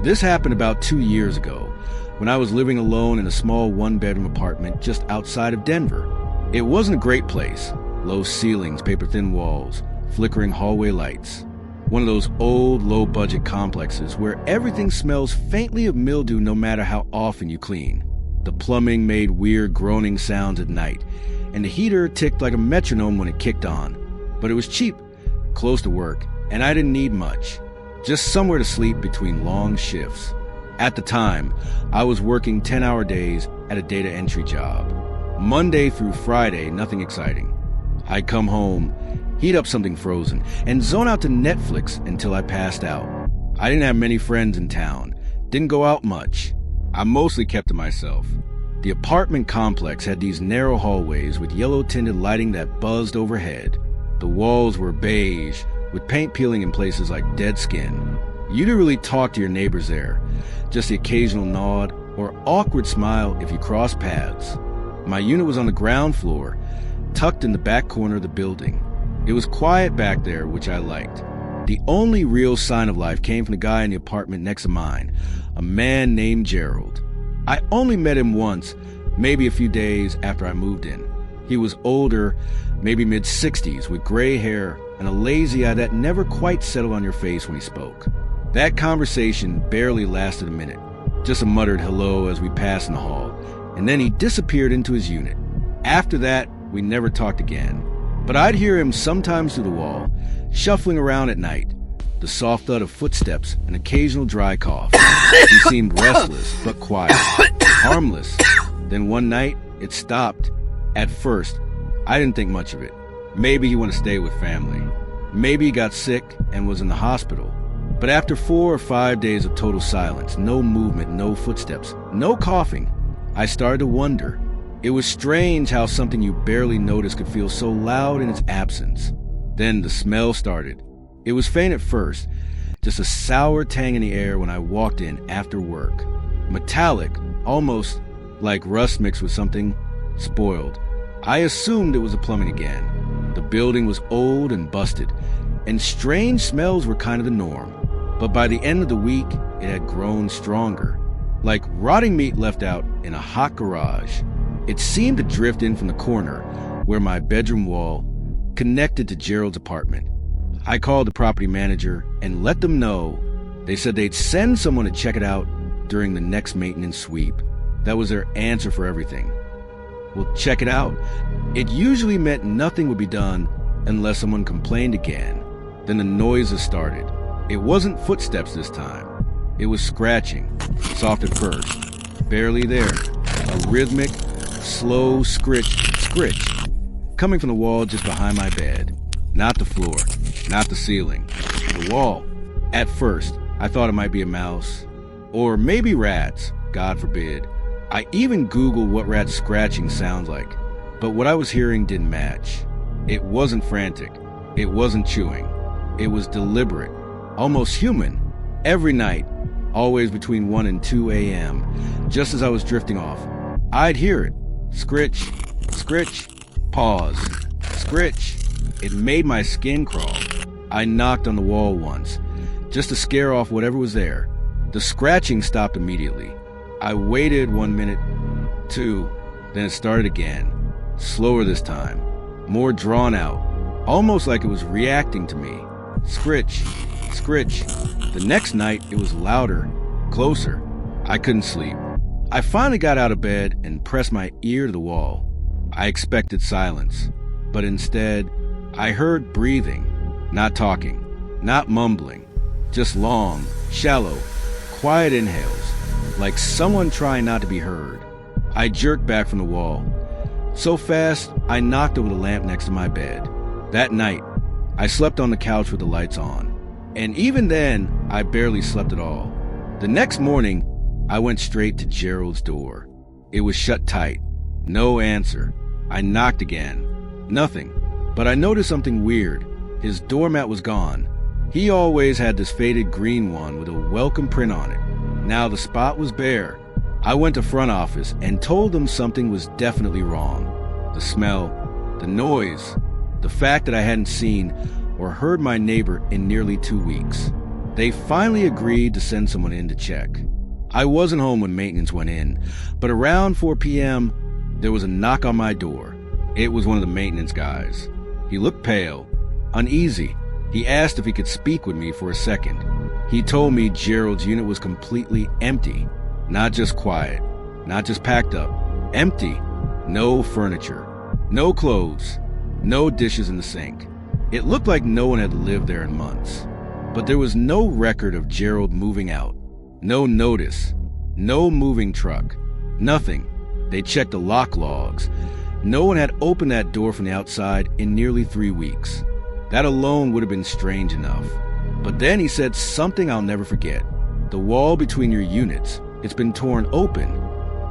This happened about 2 years ago, when I was living alone in a small one-bedroom apartment just outside of Denver. It wasn't a great place. Low ceilings, paper-thin walls, flickering hallway lights. One of those old, low-budget complexes where everything smells faintly of mildew no matter how often you clean. The plumbing made weird groaning sounds at night, and the heater ticked like a metronome when it kicked on. But it was cheap, close to work, and I didn't need much. Just somewhere to sleep between long shifts. At the time, I was working 10-hour days at a data entry job. Monday through Friday, nothing exciting. I'd come home, heat up something frozen, and zone out to Netflix until I passed out. I didn't have many friends in town, didn't go out much. I mostly kept to myself. The apartment complex had these narrow hallways with yellow-tinted lighting that buzzed overhead. The walls were beige, with paint peeling in places like dead skin. You didn't really talk to your neighbors there, just the occasional nod or awkward smile if you crossed paths. My unit was on the ground floor, tucked in the back corner of the building. It was quiet back there, which I liked. The only real sign of life came from the guy in the apartment next to mine, a man named Gerald. I only met him once, maybe a few days after I moved in. He was older, maybe mid-60s, with gray hair and a lazy eye that never quite settled on your face when he spoke. That conversation barely lasted a minute, just a muttered hello as we passed in the hall, and then he disappeared into his unit. After that, we never talked again. But I'd hear him sometimes through the wall, shuffling around at night, the soft thud of footsteps, an occasional dry cough. He seemed restless, but quiet, harmless. Then one night, it stopped. At first, I didn't think much of it. Maybe he wanted to stay with family. Maybe he got sick and was in the hospital. But after 4 or 5 days of total silence, no movement, no footsteps, no coughing, I started to wonder. It was strange how something you barely noticed could feel so loud in its absence. Then the smell started. It was faint at first, just a sour tang in the air when I walked in after work. Metallic, almost like rust mixed with something spoiled. I assumed it was the plumbing again. The building was old and busted, and strange smells were kind of the norm. But by the end of the week, it had grown stronger, like rotting meat left out in a hot garage. It seemed to drift in from the corner where my bedroom wall connected to Gerald's apartment. I called the property manager and let them know. They said they'd send someone to check it out during the next maintenance sweep. That was their answer for everything. Well, check it out. It usually meant nothing would be done unless someone complained again. Then the noises started. It wasn't footsteps this time. It was scratching, soft at first, barely there, a rhythmic, slow scritch, coming from the wall just behind my bed. Not the floor, not the ceiling, the wall. At first, I thought it might be a mouse, or maybe rats, God forbid. I even Googled what rat scratching sounds like, but what I was hearing didn't match. It wasn't frantic, it wasn't chewing, it was deliberate, almost human. Every night, always between 1 and 2 a.m., just as I was drifting off, I'd hear it. Scritch, scritch, pause, scritch. It made my skin crawl. I knocked on the wall once, just to scare off whatever was there. The scratching stopped immediately. I waited 1 minute, 2, then it started again. Slower this time, more drawn out, almost like it was reacting to me. Scritch, scritch. The next night, it was louder, closer. I couldn't sleep. I finally got out of bed and pressed my ear to the wall. I expected silence, but instead, I heard breathing, not talking, not mumbling, just long, shallow, quiet inhales, like someone trying not to be heard. I jerked back from the wall. So fast, I knocked over the lamp next to my bed. That night, I slept on the couch with the lights on. And even then, I barely slept at all. The next morning, I went straight to Gerald's door. It was shut tight. No answer. I knocked again. Nothing. But I noticed something weird. His doormat was gone. He always had this faded green one with a welcome print on it. Now the spot was bare. I went to front office and told them something was definitely wrong. The smell, the noise, the fact that I hadn't seen or heard my neighbor in nearly 2 weeks. They finally agreed to send someone in to check. I wasn't home when maintenance went in, but around 4 p.m., there was a knock on my door. It was one of the maintenance guys. He looked pale, uneasy. He asked if he could speak with me for a second. He told me Gerald's unit was completely empty. Not just quiet, not just packed up. Empty. No furniture. No clothes. No dishes in the sink. It looked like no one had lived there in months. But there was no record of Gerald moving out. No notice. No moving truck. Nothing. They checked the lock logs. No one had opened that door from the outside in nearly 3 weeks. That alone would have been strange enough. But then he said something I'll never forget. The wall between your units, it's been torn open.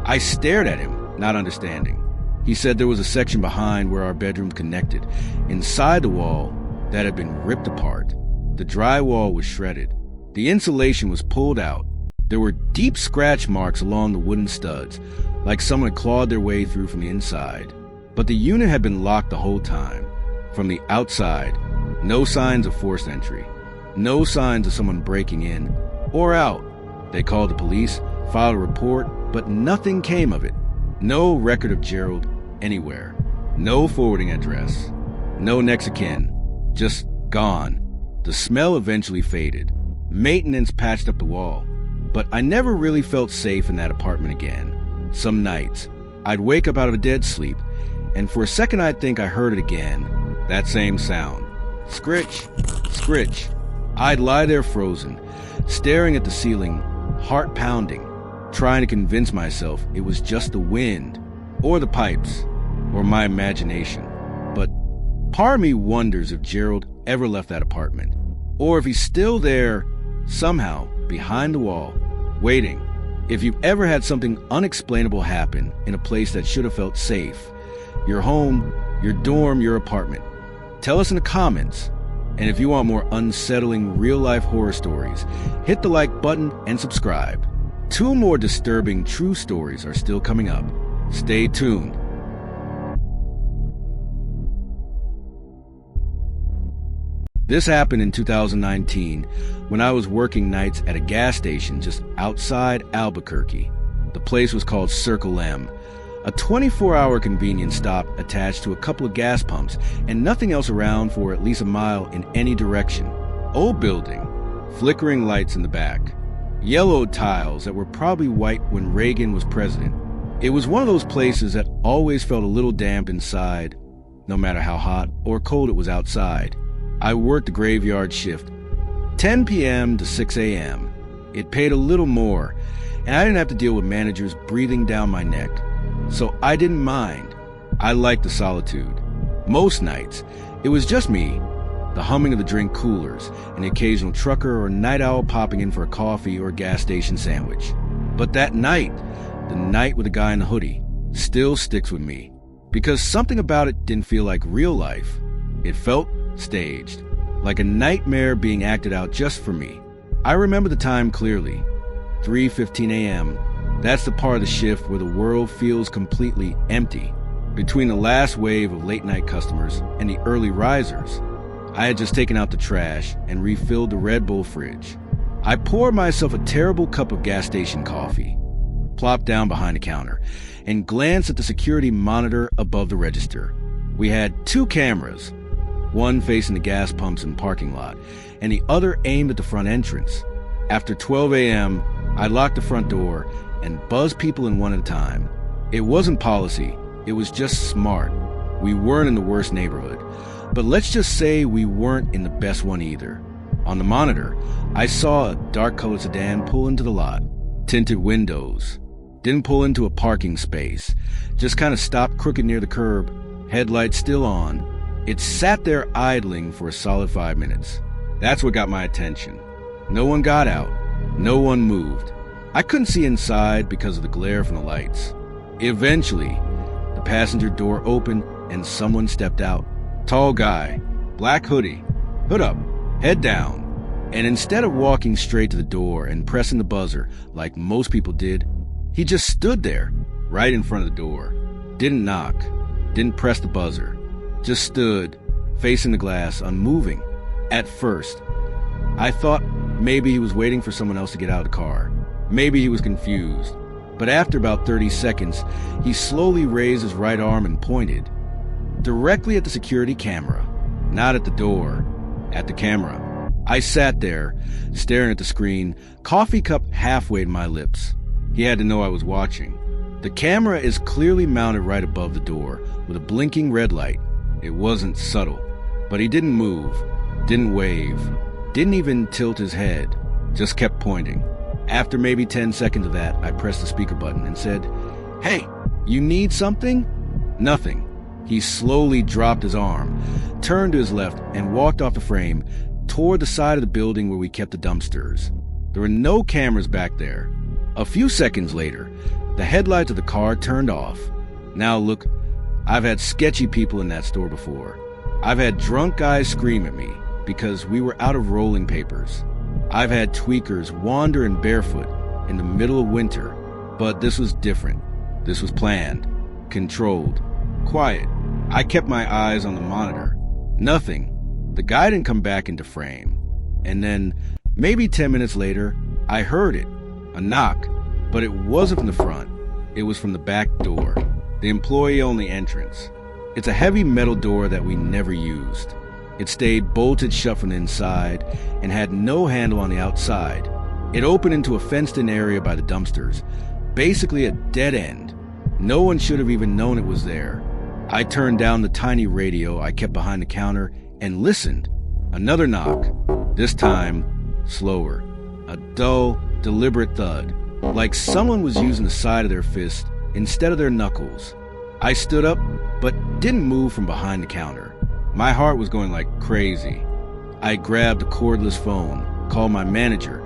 I stared at him, not understanding. He said there was a section behind where our bedrooms connected. Inside the wall, that had been ripped apart. The drywall was shredded. The insulation was pulled out. There were deep scratch marks along the wooden studs, like someone had clawed their way through from the inside. But the unit had been locked the whole time. From the outside, no signs of forced entry. No signs of someone breaking in or out. They called the police, filed a report, but nothing came of it. No record of Gerald anywhere. No forwarding address. No next of kin. Just gone. The smell eventually faded. Maintenance patched up the wall. But I never really felt safe in that apartment again. Some nights, I'd wake up out of a dead sleep, and for a second I'd think I heard it again. That same sound. Scritch, scritch. I'd lie there frozen, staring at the ceiling, heart pounding, trying to convince myself it was just the wind, or the pipes, or my imagination. But part of me wonders if Gerald ever left that apartment, or if he's still there, somehow, behind the wall, waiting. If you've ever had something unexplainable happen in a place that should have felt safe, your home, your dorm, your apartment, tell us in the comments. And if you want more unsettling real-life horror stories, hit the like button and subscribe. 2 more disturbing true stories are still coming up. Stay tuned. This happened in 2019 when I was working nights at a gas station just outside Albuquerque. The place was called Circle M, a 24-hour convenience stop attached to a couple of gas pumps and nothing else around for at least a mile in any direction. Old building, flickering lights in the back, yellowed tiles that were probably white when Reagan was president. It was one of those places that always felt a little damp inside, no matter how hot or cold it was outside. I worked the graveyard shift, 10 p.m. to 6 a.m. It paid a little more, and I didn't have to deal with managers breathing down my neck. So I didn't mind. I liked the solitude. Most nights, it was just me, the humming of the drink coolers, an occasional trucker or night owl popping in for a coffee or a gas station sandwich. But that night, the night with the guy in the hoodie, still sticks with me. Because something about it didn't feel like real life. It felt staged, like a nightmare being acted out just for me. I remember the time clearly, 3:15 a.m. That's the part of the shift where the world feels completely empty. Between the last wave of late-night customers and the early risers, I had just taken out the trash and refilled the Red Bull fridge. I poured myself a terrible cup of gas station coffee, plopped down behind the counter, and glanced at the security monitor above the register. We had 2 cameras, one facing the gas pumps and parking lot, and the other aimed at the front entrance. After 12 a.m., I locked the front door and buzzed people in one at a time. It wasn't policy, it was just smart. We weren't in the worst neighborhood, but let's just say we weren't in the best one either. On the monitor, I saw a dark-colored sedan pull into the lot. Tinted windows. Didn't pull into a parking space, just kind of stopped crooked near the curb, headlights still on. It sat there idling for a solid 5 minutes. That's what got my attention. No one got out. No one moved. I couldn't see inside because of the glare from the lights. Eventually, the passenger door opened and someone stepped out. Tall guy, black hoodie, hood up, head down. And instead of walking straight to the door and pressing the buzzer like most people did, he just stood there, right in front of the door. Didn't knock, didn't press the buzzer. Just stood, facing the glass, unmoving. At first, I thought Maybe he was waiting for someone else to get out of the car. Maybe he was confused. But after about 30 seconds, he slowly raised his right arm and pointed directly at the security camera. Not at the door, at the camera. I sat there, staring at the screen, coffee cup halfway to my lips. He had to know I was watching. The camera is clearly mounted right above the door, with a blinking red light. It wasn't subtle. But he didn't move, didn't wave, didn't even tilt his head, just kept pointing. After maybe 10 seconds of that, I pressed the speaker button and said, "Hey, you need something?" Nothing. He slowly dropped his arm, turned to his left, and walked off the frame toward the side of the building where we kept the dumpsters. There were no cameras back there. A few seconds later, the headlights of the car turned off. Now look, I've had sketchy people in that store before. I've had drunk guys scream at me because we were out of rolling papers. I've had tweakers wandering barefoot in the middle of winter, but this was different. This was planned, controlled, quiet. I kept my eyes on the monitor. Nothing. The guy didn't come back into frame. And then, maybe 10 minutes later, I heard it. A knock. But it wasn't from the front. It was from the back door. The employee-only entrance. It's a heavy metal door that we never used. It stayed bolted shut from the inside and had no handle on the outside. It opened into a fenced-in area by the dumpsters. Basically a dead end. No one should have even known it was there. I turned down the tiny radio I kept behind the counter and listened. Another knock. This time, slower. A dull, deliberate thud, like someone was using the side of their fist instead of their knuckles. I stood up, but didn't move from behind the counter. My heart was going like crazy. I grabbed a cordless phone, called my manager,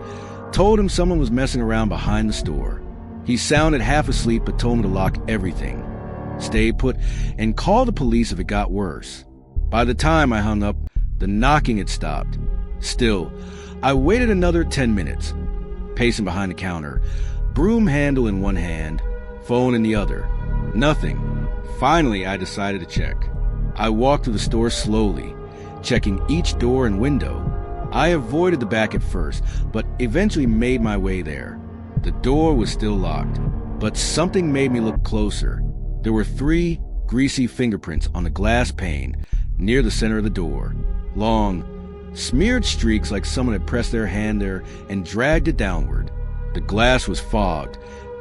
told him someone was messing around behind the store. He sounded half asleep but told me to lock everything, stay put, and call the police if it got worse. By the time I hung up, the knocking had stopped. Still, I waited another 10 minutes, pacing behind the counter, broom handle in one hand, phone in the other. Nothing. Finally, I decided to check. I walked through the store slowly, checking each door and window. I avoided the back at first, but eventually made my way there. The door was still locked, but something made me look closer. There were 3 greasy fingerprints on the glass pane near the center of the door. Long, smeared streaks like someone had pressed their hand there and dragged it downward. The glass was fogged,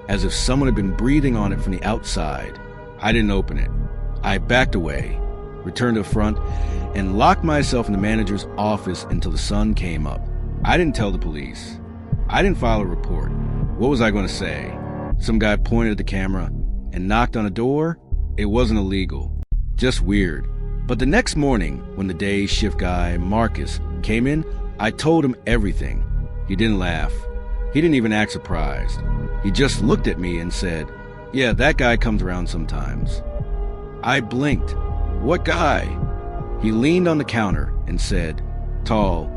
as if someone had been breathing on it from the outside. I didn't open it. I backed away, returned to the front, and locked myself in the manager's office until the sun came up. I didn't tell the police. I didn't file a report. What was I going to say? Some guy pointed at the camera and knocked on a door? It wasn't illegal. Just weird. But the next morning, when the day shift guy, Marcus, came in, I told him everything. He didn't laugh. He didn't even act surprised. He just looked at me and said, "Yeah, that guy comes around sometimes." I blinked. "What guy?" He leaned on the counter and said, "Tall,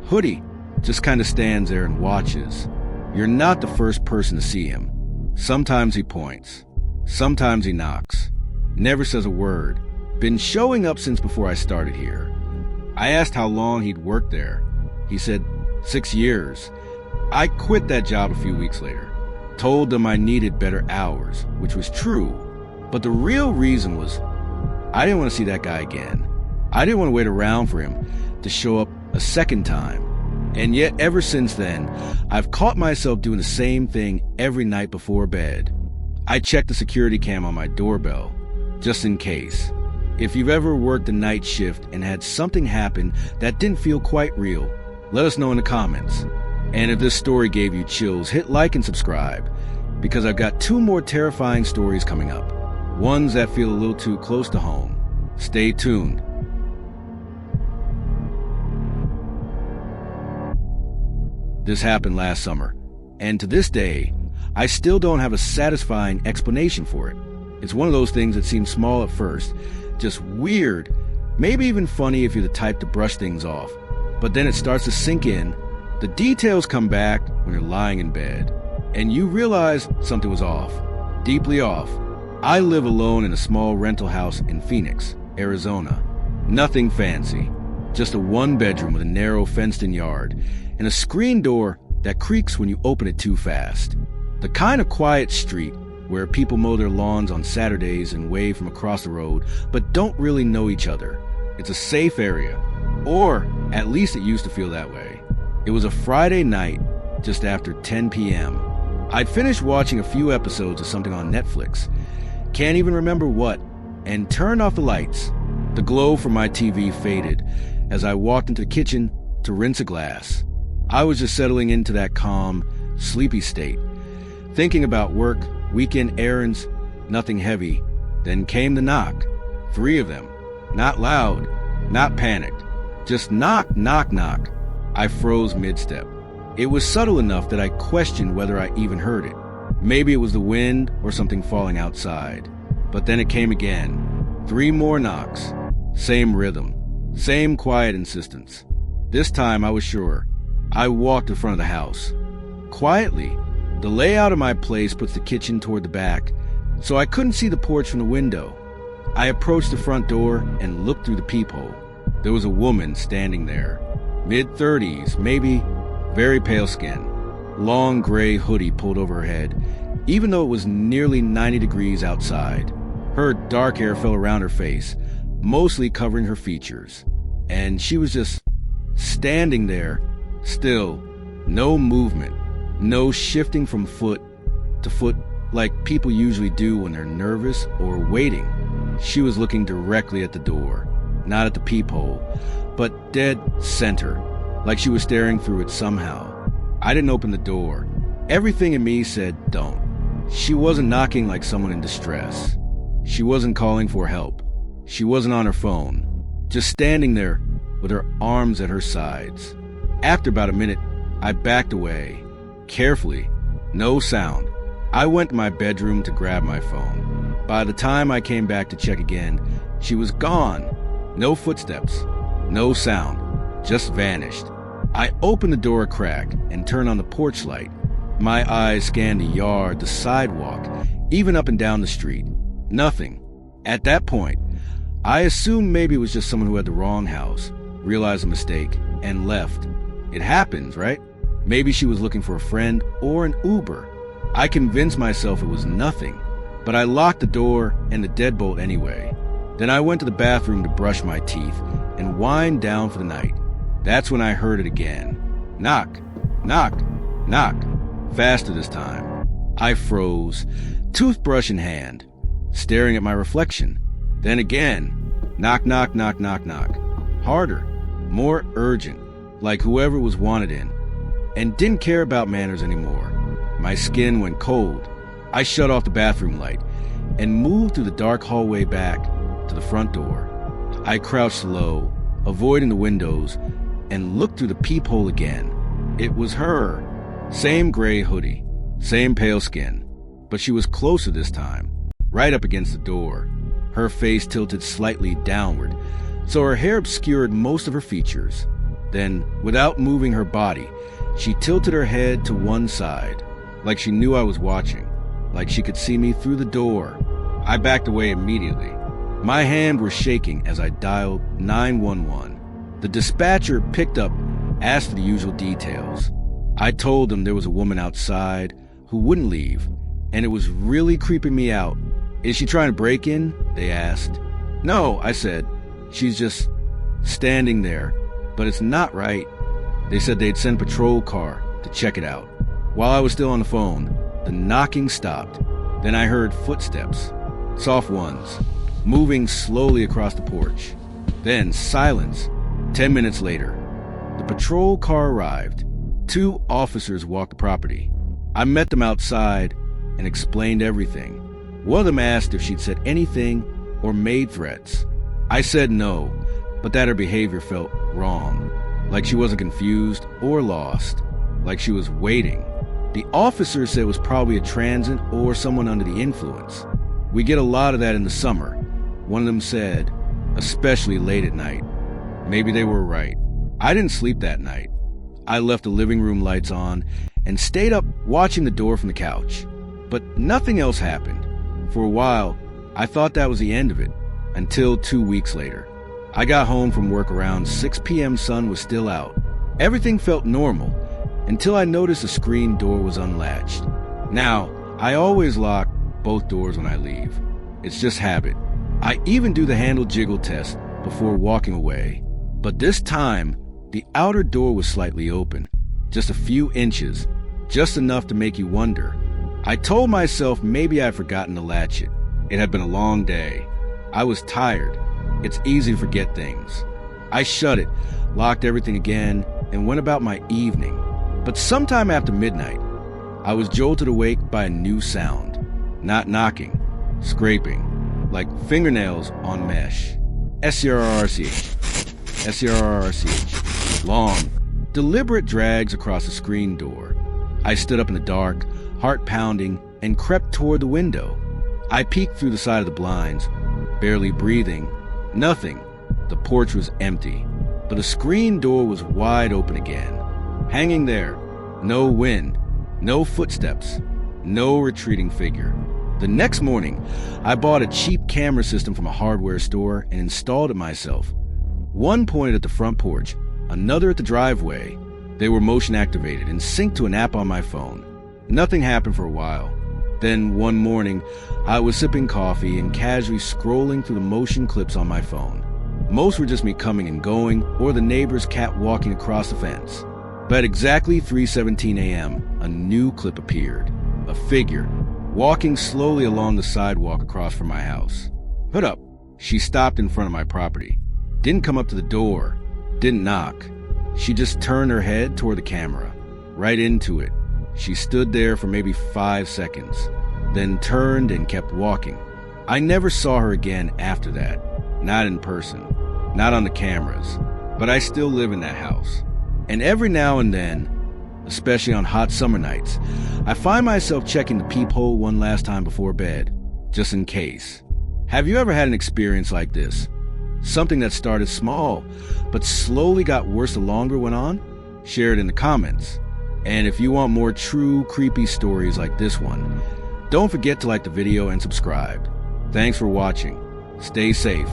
hoodie, just kind of stands there and watches. You're not the first person to see him. Sometimes he points. Sometimes he knocks. Never says a word. Been showing up since before I started here." I asked how long he'd worked there. He said, 6 years. I quit that job a few weeks later. Told them I needed better hours, which was true. But the real reason was I didn't want to see that guy again. I didn't want to wait around for him to show up a second time. And yet, ever since then, I've caught myself doing the same thing every night before bed. I check the security cam on my doorbell, just in case. If you've ever worked a night shift and had something happen that didn't feel quite real, let us know in the comments. And if this story gave you chills, hit like and subscribe, because I've got 2 more terrifying stories coming up, ones that feel a little too close to home. Stay tuned. This happened last summer, and to this day, I still don't have a satisfying explanation for it. It's one of those things that seems small at first, just weird, maybe even funny if you're the type to brush things off. But then it starts to sink in, the details come back when you're lying in bed, and you realize something was off, deeply off. I live alone in a small rental house in Phoenix, Arizona. Nothing fancy, just a 1-bedroom with a narrow fenced-in yard, and a screen door that creaks when you open it too fast. The kind of quiet street where people mow their lawns on Saturdays and wave from across the road, but don't really know each other. It's a safe area, or at least it used to feel that way. It was a Friday night, just after 10 p.m. I'd finished watching a few episodes of something on Netflix, can't even remember what, and turned off the lights. The glow from my TV faded as I walked into the kitchen to rinse a glass. I was just settling into that calm, sleepy state, thinking about work, weekend errands, nothing heavy. Then came the knock. 3 of them. Not loud, not panicked. Just knock, knock, knock. I froze mid-step. It was subtle enough that I questioned whether I even heard it. Maybe it was the wind or something falling outside. But then it came again. 3 more knocks. Same rhythm. Same quiet insistence. This time I was sure. I walked in front of the house. Quietly. The layout of my place puts the kitchen toward the back, so I couldn't see the porch from the window. I approached the front door and looked through the peephole. There was a woman standing there. Mid-30s, maybe, very pale skin. Long gray hoodie pulled over her head, even though it was nearly 90 degrees outside. Her dark hair fell around her face, mostly covering her features. And she was just standing there, still, no movement, no shifting from foot to foot like people usually do when they're nervous or waiting. She was looking directly at the door, not at the peephole, but dead center, like she was staring through it somehow. I didn't open the door. Everything in me said don't. She wasn't knocking like someone in distress. She wasn't calling for help. She wasn't on her phone, just standing there with her arms at her sides. After about a minute, I backed away, carefully, no sound. I went to my bedroom to grab my phone. By the time I came back to check again, she was gone. No footsteps, no sound, just vanished. I opened the door a crack and turned on the porch light. My eyes scanned the yard, the sidewalk, even up and down the street. Nothing. At that point, I assumed maybe it was just someone who had the wrong house, realized a mistake, and left. It happens, right? Maybe she was looking for a friend or an Uber. I convinced myself it was nothing, but I locked the door and the deadbolt anyway. Then I went to the bathroom to brush my teeth and wind down for the night. That's when I heard it again. Knock, knock, knock. Faster this time. I froze, toothbrush in hand, staring at my reflection. Then again. Knock, knock, knock, knock, knock. Harder, more urgent, like whoever was wanted in, and didn't care about manners anymore. My skin went cold. I shut off the bathroom light and moved through the dark hallway back to the front door. I crouched low, avoiding the windows, and looked through the peephole again. It was her. Same gray hoodie, same pale skin, but she was closer this time, right up against the door. Her face tilted slightly downward, so her hair obscured most of her features. Then, without moving her body, she tilted her head to one side, like she knew I was watching, like she could see me through the door. I backed away immediately. My hands were shaking as I dialed 911. The dispatcher picked up, asked for the usual details. I told them there was a woman outside who wouldn't leave, and it was really creeping me out. Is she trying to break in? They asked. No, I said. She's just standing there, but it's not right. They said they'd send a patrol car to check it out. While I was still on the phone, the knocking stopped. Then I heard footsteps, soft ones, moving slowly across the porch. Then silence. 10 minutes later, the patrol car arrived. 2 officers walked the property. I met them outside and explained everything. One of them asked if she'd said anything or made threats. I said no, but that her behavior felt wrong, like she wasn't confused or lost, like she was waiting. The officer said it was probably a transient or someone under the influence. We get a lot of that in the summer. One of them said, especially late at night. Maybe they were right. I didn't sleep that night. I left the living room lights on and stayed up watching the door from the couch. But nothing else happened. For a while, I thought that was the end of it, until 2 weeks later. I got home from work around 6 p.m. Sun was still out. Everything felt normal until I noticed the screen door was unlatched. Now, I always lock both doors when I leave. It's just habit. I even do the handle jiggle test before walking away. But this time, the outer door was slightly open, just a few inches, just enough to make you wonder. I told myself maybe I'd forgotten to latch it. It had been a long day. I was tired. It's easy to forget things. I shut it, locked everything again, and went about my evening. But sometime after midnight, I was jolted awake by a new sound. Not knocking, scraping, like fingernails on mesh. S-C-R-R-C-H. S-C-R-R-C-H. Long, deliberate drags across the screen door. I stood up in the dark, heart pounding, and crept toward the window. I peeked through the side of the blinds, barely breathing. Nothing. The porch was empty, but the screen door was wide open again. Hanging there. No wind. No footsteps. No retreating figure. The next morning, I bought a cheap camera system from a hardware store and installed it myself. One pointed at the front porch, another at the driveway. They were motion activated and synced to an app on my phone. Nothing happened for a while. Then one morning, I was sipping coffee and casually scrolling through the motion clips on my phone. Most were just me coming and going, or the neighbor's cat walking across the fence. But at exactly 3:17 a.m., a new clip appeared. A figure, walking slowly along the sidewalk across from my house. "Hold up." She stopped in front of my property. Didn't come up to the door. Didn't knock. She just turned her head toward the camera. Right into it. She stood there for maybe 5 seconds, then turned and kept walking. I never saw her again after that. Not in person. Not on the cameras. But I still live in that house. And every now and then, especially on hot summer nights, I find myself checking the peephole one last time before bed, just in case. Have you ever had an experience like this? Something that started small, but slowly got worse the longer it went on? Share it in the comments. And if you want more true, creepy stories like this one, don't forget to like the video and subscribe. Thanks for watching. Stay safe.